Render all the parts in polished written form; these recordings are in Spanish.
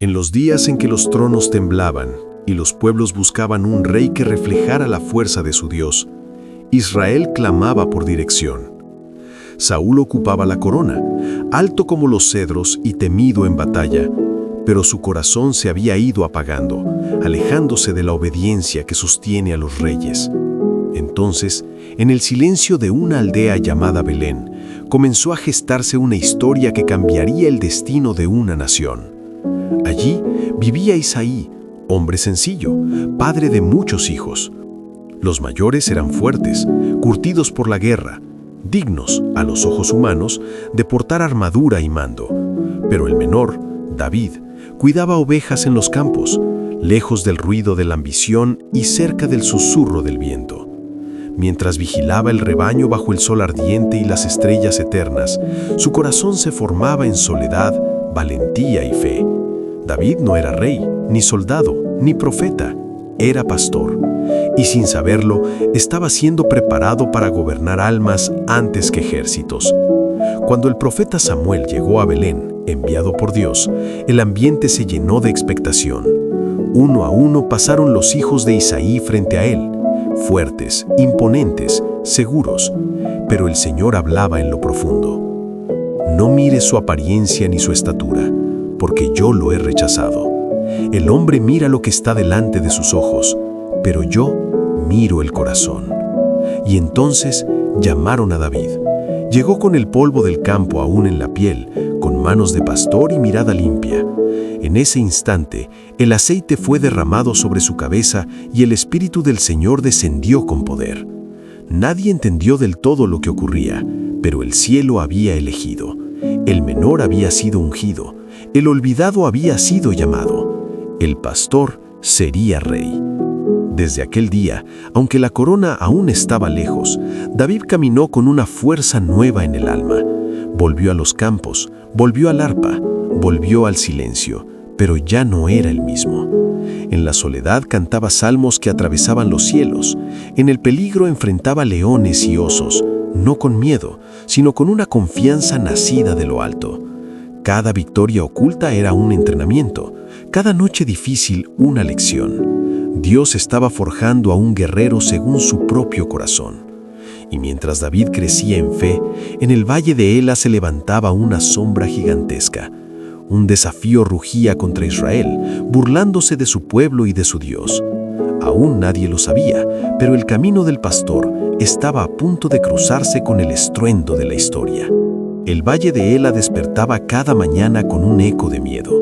En los días en que los tronos temblaban y los pueblos buscaban un rey que reflejara la fuerza de su Dios, Israel clamaba por dirección. Saúl ocupaba la corona, alto como los cedros y temido en batalla, pero su corazón se había ido apagando, alejándose de la obediencia que sostiene a los reyes. Entonces, en el silencio de una aldea llamada Belén, comenzó a gestarse una historia que cambiaría el destino de una nación. Allí vivía Isaí, hombre sencillo, padre de muchos hijos. Los mayores eran fuertes, curtidos por la guerra, dignos, a los ojos humanos, de portar armadura y mando. Pero el menor, David, cuidaba ovejas en los campos, lejos del ruido de la ambición y cerca del susurro del viento. Mientras vigilaba el rebaño bajo el sol ardiente y las estrellas eternas, su corazón se formaba en soledad, valentía y fe. David no era rey, ni soldado, ni profeta, era pastor. Y sin saberlo, estaba siendo preparado para gobernar almas antes que ejércitos. Cuando el profeta Samuel llegó a Belén, enviado por Dios, el ambiente se llenó de expectación. Uno a uno pasaron los hijos de Isaí frente a él, fuertes, imponentes, seguros, pero el Señor hablaba en lo profundo. No mires su apariencia ni su estatura, porque yo lo he rechazado. El hombre mira lo que está delante de sus ojos, pero yo miro el corazón. Y entonces llamaron a David. Llegó con el polvo del campo aún en la piel, con manos de pastor y mirada limpia. En ese instante, el aceite fue derramado sobre su cabeza y el Espíritu del Señor descendió con poder. Nadie entendió del todo lo que ocurría, pero el cielo había elegido. El menor había sido ungido, el olvidado había sido llamado. El pastor sería rey. Desde aquel día, aunque la corona aún estaba lejos, David caminó con una fuerza nueva en el alma. Volvió a los campos, volvió al arpa, volvió al silencio, pero ya no era el mismo. En la soledad cantaba salmos que atravesaban los cielos. En el peligro enfrentaba leones y osos, no con miedo, sino con una confianza nacida de lo alto. Cada victoria oculta era un entrenamiento, cada noche difícil una lección. Dios estaba forjando a un guerrero según su propio corazón. Y mientras David crecía en fe, en el valle de Ela se levantaba una sombra gigantesca. Un desafío rugía contra Israel, burlándose de su pueblo y de su Dios. Aún nadie lo sabía, pero el camino del pastor estaba a punto de cruzarse con el estruendo de la historia. El valle de Ela despertaba cada mañana con un eco de miedo.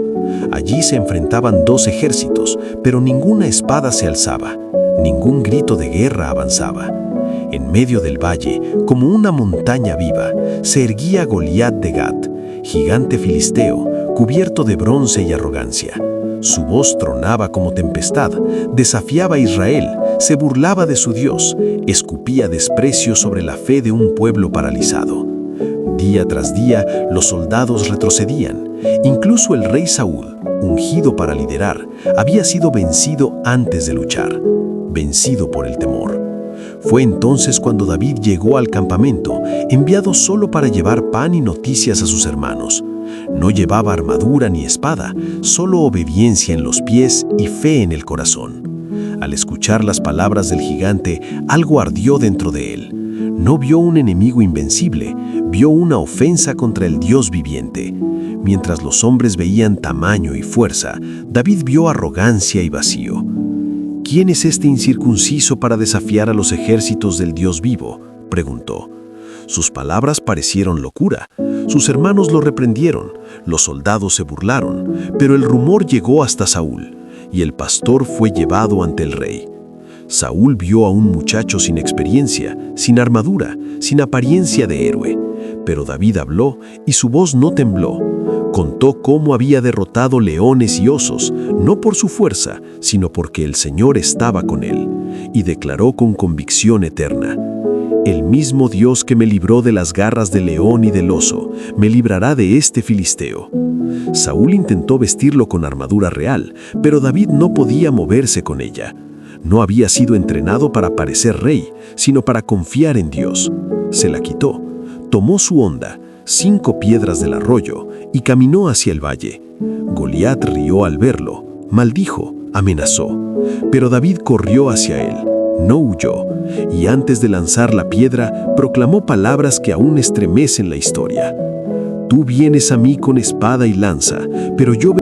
Allí se enfrentaban dos ejércitos, pero ninguna espada se alzaba, ningún grito de guerra avanzaba. En medio del valle, como una montaña viva, se erguía Goliat de Gat, gigante filisteo, cubierto de bronce y arrogancia. Su voz tronaba como tempestad, desafiaba a Israel, se burlaba de su Dios, escupía desprecio sobre la fe de un pueblo paralizado. Día tras día, los soldados retrocedían. Incluso el rey Saúl, ungido para liderar, había sido vencido antes de luchar, vencido por el temor. Fue entonces cuando David llegó al campamento, enviado solo para llevar pan y noticias a sus hermanos. No llevaba armadura ni espada, solo obediencia en los pies y fe en el corazón. Al escuchar las palabras del gigante, algo ardió dentro de él. No vio un enemigo invencible, vio una ofensa contra el Dios viviente. Mientras los hombres veían tamaño y fuerza, David vio arrogancia y vacío. ¿Quién es este incircunciso para desafiar a los ejércitos del Dios vivo?, preguntó. Sus palabras parecieron locura. Sus hermanos lo reprendieron, los soldados se burlaron, pero el rumor llegó hasta Saúl, y el pastor fue llevado ante el rey. Saúl vio a un muchacho sin experiencia, sin armadura, sin apariencia de héroe. Pero David habló y su voz no tembló. Contó cómo había derrotado leones y osos, no por su fuerza, sino porque el Señor estaba con él, y declaró con convicción eterna: el mismo Dios que me libró de las garras del león y del oso, me librará de este filisteo. Saúl intentó vestirlo con armadura real, pero David no podía moverse con ella. No había sido entrenado para parecer rey, sino para confiar en Dios. Se la quitó, tomó su honda, 5 piedras del arroyo, y caminó hacia el valle, Goliat rió al verlo, maldijo, amenazó, pero David corrió hacia él, no huyó, y antes de lanzar la piedra, proclamó palabras que aún estremecen la historia. Tú vienes a mí con espada y lanza, pero yo